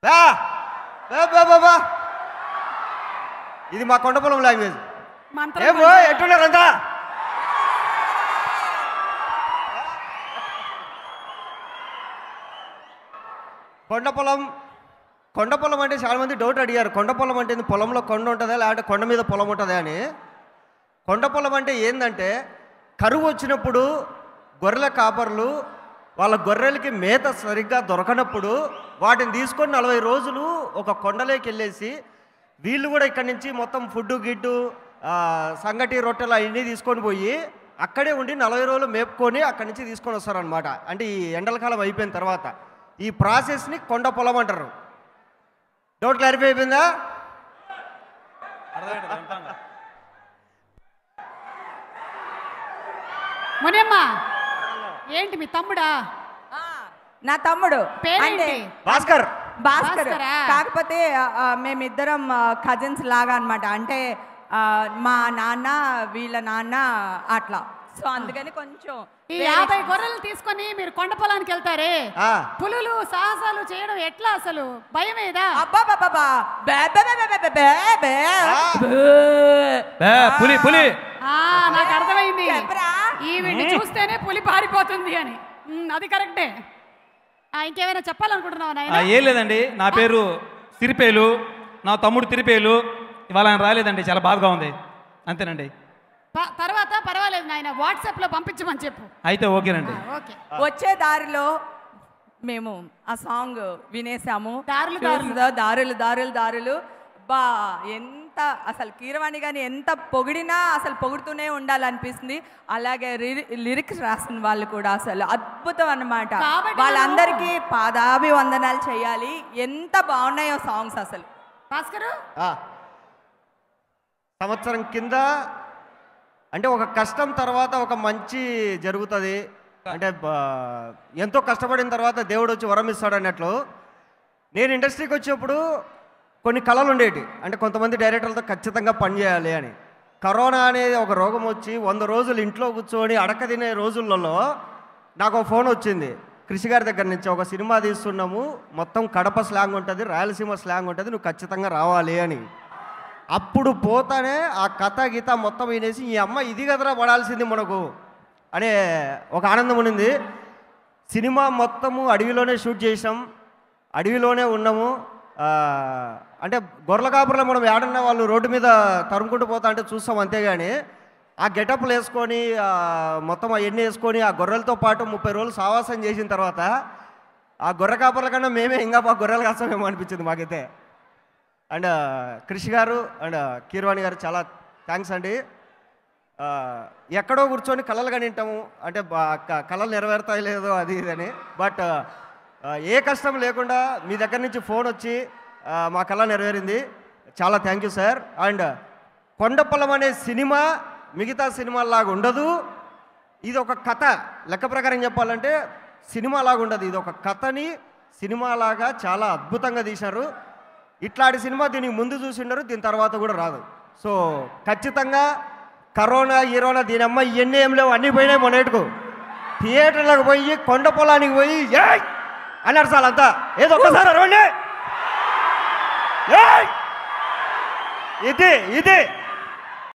బా బా బాబా ఇది మా కొండపొలం లాంగ్వేజ్. ఏమో ఎట్టున్నారంతా? కొండపొలం అంటే చాలా మంది డౌట్ అడిగారు. కొండపొలం అంటే పొలంలో కొండ ఉంటుందా లేదంటే కొండ మీద పొలం ఉంటుందా అని. కొండపొలం అంటే ఏంటంటే కరువు వచ్చినప్పుడు గొర్రెల కాపర్లు వాళ్ళ గొర్రెలకి మేత సరిగ్గా దొరకనప్పుడు వాటిని తీసుకొని 40 రోజులు ఒక కొండలోకి వెళ్ళేసి వీళ్ళు కూడా ఇక్కడి నుంచి మొత్తం ఫుడ్డు గిడ్డు సంగటి రొట్టెలు అవన్నీ తీసుకొని పోయి అక్కడే ఉండి 40 రోజులు మేపుకొని అక్కడి నుంచి తీసుకొని వస్తారనమాట. అంటే ఈ ఎండలకాలం అయిపోయిన తర్వాత ఈ ప్రాసెస్ని కొండ పొలం అంటారు. డౌట్ క్లారిఫై అయిపోయిందా? మునియమ్మ ఏంటి మీ తమ్ముడా? నా తమ్ముడు పేరేంటి? భాస్కర్. కాకపోతే మేమిద్దరం కజిన్స్ లాగా అనమాట. అంటే మా నాన్న వీళ్ళ నాన్న అట్లా. సో అందుకని కొంచెం 50 గొర్రెలు తీసుకొని మీరు కొండ పొలానికి వెళ్తారే, పులులు సాహసాలు చేయడం ఎట్లా? అసలు భయమేదా? నాకు అర్థమైంది, ఈ వీడిని చూస్తేనే పులి పారిపోతుంది అని. అది కరెక్టే. ఇంకేమైనా చెప్పాలనుకుంటున్నావా నాయనా? ఏం లేదండి, నా పేరు సిరిపేలు, నా తమ్ముడు తిరిపేలు. ఇవాళ ఆయన రాలేదండి, చాలా బాధగా ఉంది. అంతేనండి. తర్వాత పర్వాలేదు నాయన, వాట్సాప్ లో పంపించమని చెప్పు. అయితే ఓకేనండి. వచ్చే దారిలో మేము ఆ సాంగ్ వినేసాము. దారులు దారులు దారులు దారులు. బా ఎంత అసలు కీరవాణి గాని ఎంత పొగిడినా అసలు పొగుడుతూనే ఉండాలనిపిస్తుంది. అలాగే లిరిక్స్ రాసిన వాళ్ళు కూడా అసలు అద్భుతం అన్నమాట. వాళ్ళందరికీ పాదాభివందనాలు చేయాలి. ఎంత బాగున్నాయో సాంగ్స్ అసలు. భాస్కర్, సంవత్సరం కింద అంటే ఒక కష్టం తర్వాత ఒక మంచి జరుగుతుంది. అంటే ఎంతో కష్టపడిన తర్వాత దేవుడు వచ్చి వరం ఇస్తాడు అన్నట్లు. నేను ఇండస్ట్రీకి వచ్చేప్పుడు కొన్ని కళలు ఉండేవి. అంటే కొంతమంది డైరెక్టర్లతో ఖచ్చితంగా పనిచేయాలి అని. కరోనా అనేది ఒక రోగం వచ్చి 100 రోజులు ఇంట్లో కూర్చొని అడక తినే రోజులలో నాకు ఒక ఫోన్ వచ్చింది కృషి గారి దగ్గర నుంచి. ఒక సినిమా తీస్తున్నాము, మొత్తం కడప స్లాంగ్ ఉంటుంది, రాయలసీమ స్లాంగ్ ఉంటుంది, నువ్వు ఖచ్చితంగా రావాలి అని. అప్పుడు పోతానే ఆ కథ గీత మొత్తం వినేసి ఈ అమ్మ ఇది కదరా పడాల్సింది మనకు అనే ఒక ఆనందం ఉండింది. సినిమా మొత్తము అడవిలోనే షూట్ చేసాం, అడవిలోనే ఉన్నాము. అంటే గొర్రెల కాపురలో మనం ఏడన్నా వాళ్ళు రోడ్డు మీద తరుముకుంటూ పోతా అంటే చూస్తాం, అంతేగాని ఆ గెటప్లు వేసుకొని మొత్తం అవన్నీ వేసుకొని ఆ గొర్రెలతో పాటు 30 రోజులు సావాసం చేసిన తర్వాత ఆ గొర్రె కాపురల కన్నా మేమే ఇంకా గొర్రెలు కాస్తామేమో అనిపించింది మాకైతే. అండ్ కృషి గారు అండ్ కీరవాణి గారు చాలా థ్యాంక్స్ అండి. ఎక్కడో కూర్చొని కళలు కనింటాము, అంటే కళలు నెరవేరుతాయి లేదో అది ఇదని. బట్ ఏ కష్టం లేకుండా మీ దగ్గర నుంచి ఫోన్ వచ్చి మా కళ నెరవేరింది. చాలా thank you sir. And Kondapolam అనే సినిమా మిగతా సినిమాలాగా ఉండదు. ఇది ఒక కథ, లెక్క ప్రకారం చెప్పాలంటే సినిమాలాగా ఉండదు. ఇది ఒక కథని సినిమాలాగా చాలా అద్భుతంగా తీశారు. ఇట్లాంటి సినిమా దీనికి ముందు చూసి ఉండరు, దీని తర్వాత కూడా రాదు. సో ఖచ్చితంగా కరోనా హీరోనా దీని అమ్మ ఇవన్నీ ఏం లేవు, అన్నీ పోయినాయి. మొన్నటికు థియేటర్లకు పోయి కొండ పొలానికి పోయి అన్నారు సార్ అంతా. ఏదో ఒక్కసారి అరవండి. ఇది